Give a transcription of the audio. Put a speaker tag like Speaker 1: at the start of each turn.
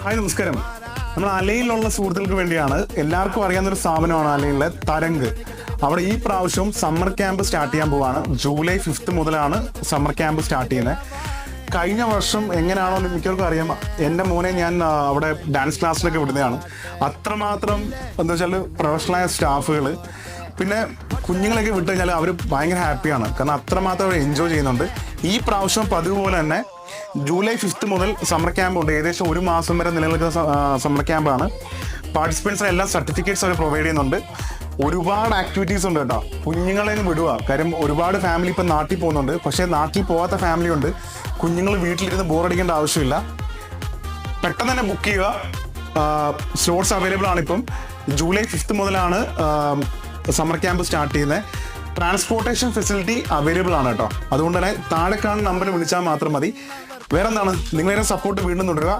Speaker 1: Hi നമസ്കാരം. നമ്മൾ അലയിലുള്ള സുഹൃത്തുക്കൾക്ക് വേണ്ടിയാണ്, എല്ലാവർക്കും അറിയാവുന്നൊരു സ്ഥാപനമാണ് അലയിലെ തരംഗ്. അവിടെ ഈ പ്രാവശ്യം സമ്മർ ക്യാമ്പ് സ്റ്റാർട്ട് ചെയ്യാൻ പോവാണ്. ജൂലൈ 5 മുതലാണ് സമ്മർ ക്യാമ്പ് സ്റ്റാർട്ട് ചെയ്യുന്നത്. കഴിഞ്ഞ വർഷം എങ്ങനെയാണോ എന്ന് മിക്കവർക്കും അറിയാം. എൻ്റെ മോനെ ഞാൻ അവിടെ ഡാൻസ് ക്ലാസ്സിലൊക്കെ വിടുന്നതാണ്. അത്രമാത്രം എന്താ വെച്ചാൽ പ്രൊഫഷണലായ സ്റ്റാഫുകൾ, പിന്നെ കുഞ്ഞുങ്ങളൊക്കെ വിട്ട് കഴിഞ്ഞാൽ അവർ ഭയങ്കര ഹാപ്പിയാണ്. കാരണം അത്രമാത്രം അവർ എൻജോയ് ചെയ്യുന്നുണ്ട്. ഈ പ്രാവശ്യം പതിവ് പോലെ തന്നെ ജൂലൈ 5 മുതൽ സമ്മർ ക്യാമ്പ് ഉണ്ട്. ഏകദേശം 1 മാസം വരെ നിലനിൽക്കുന്ന സമ്മർ ക്യാമ്പാണ്. പാർട്ടിസിപ്പൻസിന് എല്ലാം സർട്ടിഫിക്കറ്റ്സ് അവർ പ്രൊവൈഡ് ചെയ്യുന്നുണ്ട്. ഒരുപാട് ആക്ടിവിറ്റീസ് ഉണ്ട് കേട്ടോ. കുഞ്ഞുങ്ങളെ വിടുക. കാര്യം ഒരുപാട് ഫാമിലി ഇപ്പം നാട്ടിൽ പോകുന്നുണ്ട്. പക്ഷേ നാട്ടിൽ പോകാത്ത ഫാമിലി ഉണ്ട്. കുഞ്ഞുങ്ങൾ വീട്ടിലിരുന്ന് ബോറടിക്കേണ്ട ആവശ്യമില്ല. പെട്ടെന്ന് തന്നെ ബുക്ക് ചെയ്യുക. സ്ലോട്ട്സ് അവൈലബിൾ ആണ്. ഇപ്പം ജൂലൈ 5 മുതലാണ് സമ്മർ ക്യാമ്പ് സ്റ്റാർട്ട് ചെയ്യുന്നത്. ട്രാൻസ്പോർട്ടേഷൻ ഫെസിലിറ്റി അവൈലബിൾ ആണ് കേട്ടോ. അതുകൊണ്ട് തന്നെ താഴെ കാണുന്ന നമ്പറിൽ വിളിച്ചാൽ മാത്രം മതി. വേറെ എന്താണ്, നിങ്ങളുടെ സപ്പോർട്ട് വീണ്ടും തുടരുക.